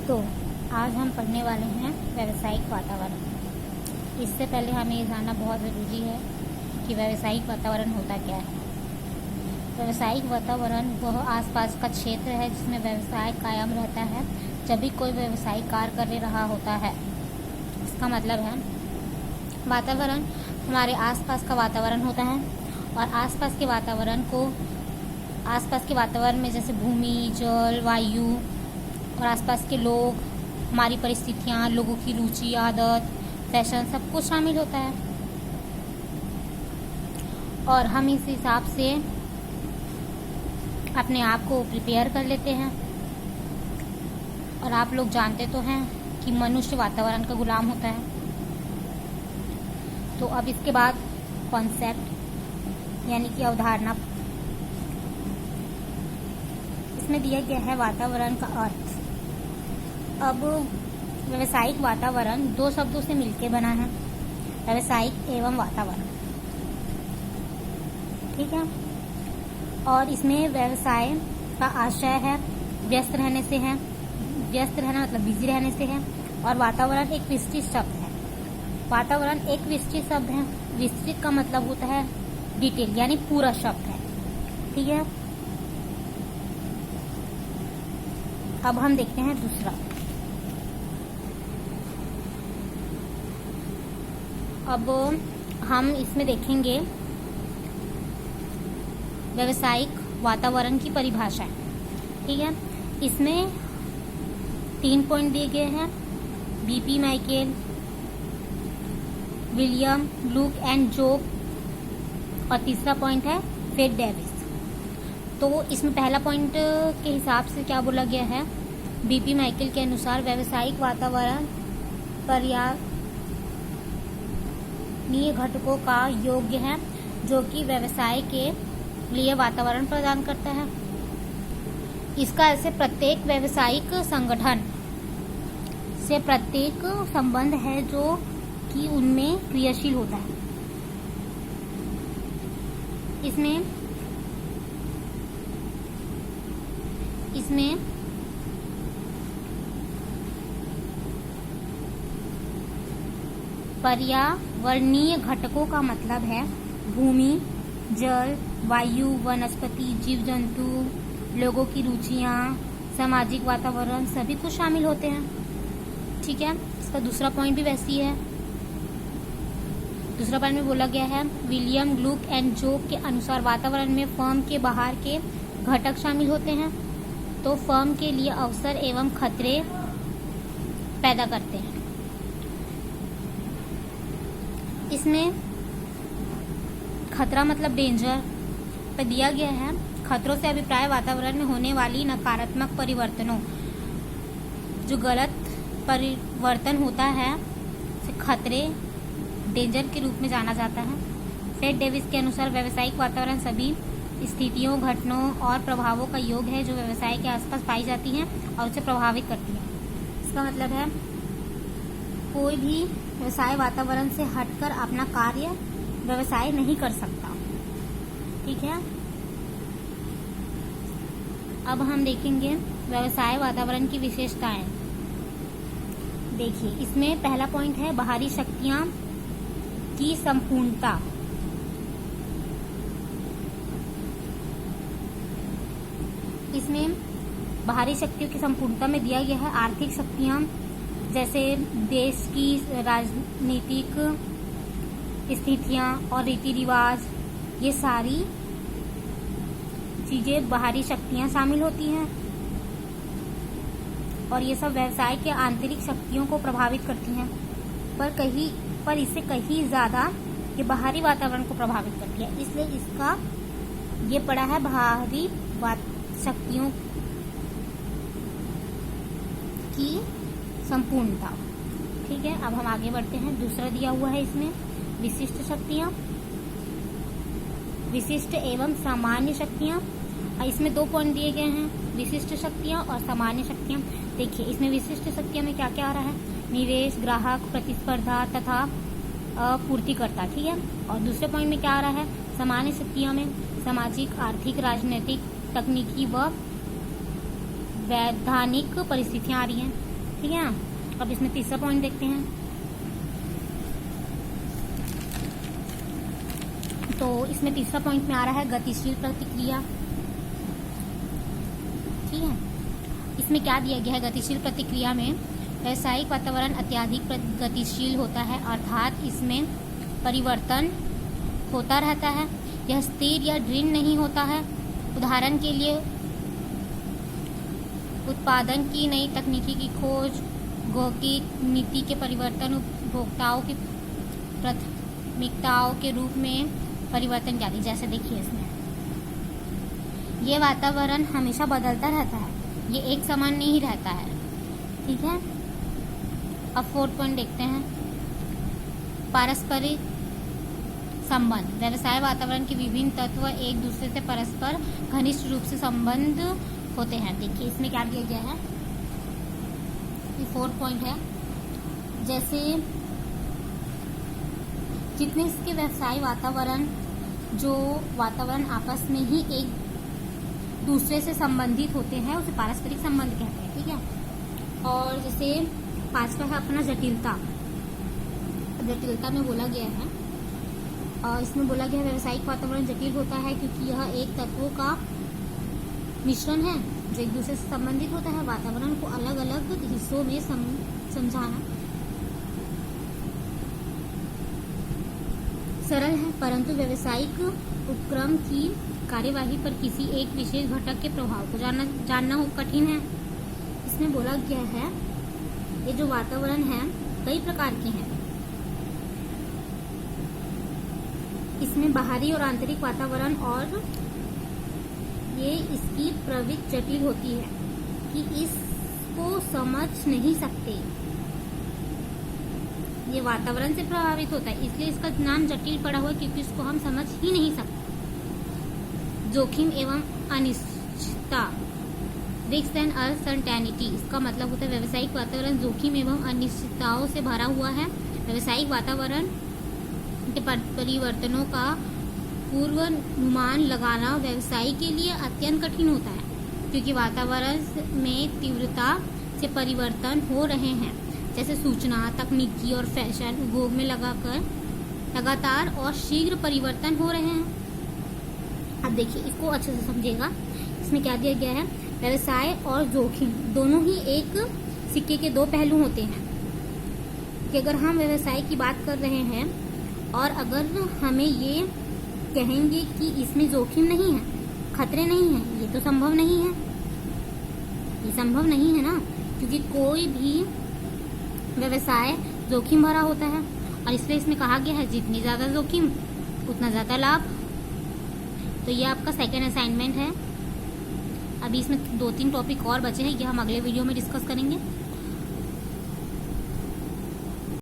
तो आज हम पढ़ने वाले हैं व्यावसायिक वातावरण। इससे पहले हमें ये जानना बहुत ज़रूरी है कि व्यावसायिक वातावरण होता क्या है। व्यावसायिक वातावरण वह आसपास का क्षेत्र है जिसमें व्यवसाय कायम रहता है जब भी कोई व्यवसायिक कार्य कर रहा होता है। इसका मतलब है वातावरण हमारे आसपास का वातावरण होता है और आसपास के वातावरण में जैसे भूमि, जल, वायु और आसपास के लोग, हमारी परिस्थितियाँ, लोगों की रुचि, आदत, फैशन सब कुछ शामिल होता है। और हम इस हिसाब से अपने आप को प्रिपेयर कर लेते हैं। और आप लोग जानते तो हैं कि मनुष्य वातावरण का गुलाम होता है। तो अब इसके बाद कॉन्सेप्ट यानी कि अवधारणा, इसमें दिया गया है वातावरण का अर्थ। अब व्यावसायिक वातावरण दो शब्दों से मिलकर बना है, व्यावसायिक एवं वातावरण। ठीक है। और इसमें व्यवसाय का आशय है व्यस्त रहने से है, व्यस्त रहना मतलब बिजी रहने से है। और वातावरण एक विस्तृत शब्द है। वातावरण एक विस्तृत शब्द है। विस्तृत का मतलब होता है डिटेल यानी पूरा शब्द है। ठीक है। अब हम देखते हैं दूसरा। अब हम इसमें देखेंगे व्यावसायिक वातावरण की परिभाषा। ठीक है। इसमें 3 पॉइंट दिए गए हैं, BP Michael, William Look and Job, और तीसरा पॉइंट है फ्रेड डेविस। तो इसमें पहला पॉइंट के हिसाब से क्या बोला गया है, बीपी माइकेल के अनुसार व्यावसायिक वातावरण पर्यावरणीय घटकों का योग्य है जो कि व्यवसाय के लिए वातावरण प्रदान करता है। इसका ऐसे प्रत्येक व्यावसायिक संगठन से प्रत्येक संबंध है जो कि उनमें क्रियाशील होता है। इसमें पर्यावरणीय घटकों का मतलब है भूमि, जल, वायु, वनस्पति, जीव जंतु, लोगों की रुचियां, सामाजिक वातावरण सभी कुछ शामिल होते हैं। ठीक है। इसका दूसरा पॉइंट भी वैसी है। दूसरा पॉइंट में बोला गया है विलियम लुक एंड जोब के अनुसार वातावरण में फर्म के बाहर के घटक शामिल होते हैं तो फर्म के लिए अवसर एवं खतरे पैदा करते हैं। इसमें खतरा मतलब डेंजर पर दिया गया है। खतरों से अभिप्राय वातावरण में होने वाली नकारात्मक परिवर्तनों, जो गलत परिवर्तन होता है, से खतरे डेंजर के रूप में जाना जाता है। फ्रेड डेविस के अनुसार व्यावसायिक वातावरण सभी स्थितियों, घटनाओं और प्रभावों का योग है जो व्यवसाय के आसपास पाई जाती हैं और उसे प्रभावित करती हैं। इसका मतलब है कोई भी व्यवसाय वातावरण से हटकर अपना कार्य व्यवसाय नहीं कर सकता। ठीक है। अब हम देखेंगे व्यवसाय वातावरण की विशेषताएं। देखिए, इसमें पहला पॉइंट है बाहरी शक्तियां की संपूर्णता। इसमें बाहरी शक्तियों की संपूर्णता में दिया गया है आर्थिक शक्तियां, जैसे देश की राजनीतिक स्थितियां और रीति रिवाज, ये सारी चीजें बाहरी शक्तियां शामिल होती हैं और ये सब व्यवसाय के आंतरिक शक्तियों को प्रभावित करती हैं। पर इससे कहीं ज्यादा ये बाहरी वातावरण को प्रभावित करती है। इसलिए इसका ये पड़ा है बाहरी शक्तियों की संपूर्णता। ठीक है। अब हम आगे बढ़ते हैं। दूसरा दिया हुआ है इसमें विशिष्ट शक्तियां, विशिष्ट एवं सामान्य शक्तियां। इसमें 2 पॉइंट दिए गए हैं, विशिष्ट शक्तियां और सामान्य शक्तियां। देखिए, इसमें विशिष्ट शक्तियों में क्या क्या आ रहा है, निवेश, ग्राहक, प्रतिस्पर्धा तथा आपूर्तिकर्ता। ठीक है। और दूसरे पॉइंट में क्या आ रहा है, सामान्य शक्तियों में सामाजिक, आर्थिक, राजनीतिक, तकनीकी व वैधानिक परिस्थितियां आ रही हैं। ठीक है। अब इसमें तीसरा पॉइंट देखते हैं। तो इसमें तीसरा पॉइंट में आ रहा है गतिशील प्रतिक्रिया। ठीक है, इसमें क्या दिया गया है? गतिशील प्रतिक्रिया में व्यावसायिक वातावरण अत्यधिक गतिशील होता है, अर्थात इसमें परिवर्तन होता रहता है। यह स्थिर या दृढ़ नहीं होता है। उदाहरण के लिए उत्पादन की नई तकनीकी की खोज, गौकिक नीति के परिवर्तन, उपभोक्ताओं की प्राथमिकताओं के रूप में परिवर्तन इत्यादि। जैसे देखिए इसमें ये वातावरण हमेशा बदलता रहता है, ये एक समान नहीं रहता है। ठीक है, अब फोर्थ पॉइंट देखते हैं, पारस्परिक संबंध। व्यवसाय वातावरण के विभिन्न तत्व एक दूसरे से परस्पर घनिष्ठ रूप से संबंध होते हैं। देखिए इसमें क्या दिया गया है, ये फोर्थ पॉइंट है। जैसे जितने इसके व्यवसाय वातावरण जो वातावरण आपस में ही एक दूसरे से संबंधित होते हैं उसे पारस्परिक संबंध कहते हैं। ठीक है, और जैसे पांचवा है अपना जटिलता। जटिलता में बोला गया है, और इसमें बोला गया है व्यवसायिक वातावरण जटिल होता है क्योंकि यह एक तत्वों का मिश्रण है जो एक दूसरे से संबंधित होता है। वातावरण को अलग अलग हिस्सों में समझाना सरल है, परंतु व्यवसायिक उपक्रम की कार्यवाही पर किसी एक विशेष घटक के प्रभाव को जानना कठिन है। इसमें बोला गया है ये जो वातावरण है कई प्रकार के हैं। इसमें बाहरी और आंतरिक वातावरण, और ये इसकी प्रवृत्ति जटिल होती है कि इसको समझ नहीं सकते। ये वातावरण से प्रभावित होता है, इसलिए इसका नाम जटिल पड़ा हुआ है क्योंकि इसको हम समझ ही नहीं सकते। जोखिम एवं अनिश्चितता, रिस्क एंड अनसर्टेनिटी, इसका मतलब होता है व्यवसायिक वातावरण जोखिम एवं अनिश्चितताओं से भरा हुआ है। व्यवसायिक वातावरण के परिवर्तनों का पूर्वानुमान लगाना व्यवसाय के लिए अत्यंत कठिन होता है क्योंकि वातावरण में तीव्रता से परिवर्तन हो रहे हैं, जैसे सूचना तकनीकी और फैशन उद्योग में लगातार और शीघ्र परिवर्तन हो रहे हैं। अब देखिए इसको अच्छे से समझिएगा। इसमें क्या दिया गया है, व्यवसाय और जोखिम दोनों ही एक सिक्के के दो पहलू होते हैं। कि अगर हम व्यवसाय की बात कर रहे हैं और अगर हमें ये कहेंगे कि इसमें जोखिम नहीं है, खतरे नहीं है, ये तो संभव नहीं है। ये संभव नहीं है ना, क्योंकि कोई भी व्यवसाय जोखिम भरा होता है और इसलिए इसमें कहा गया है जितनी ज्यादा जोखिम उतना ज्यादा लाभ। तो ये आपका सेकेंड असाइनमेंट है। अभी इसमें 2-3 टॉपिक और बचे हैं, ये हम अगले वीडियो में डिस्कस करेंगे।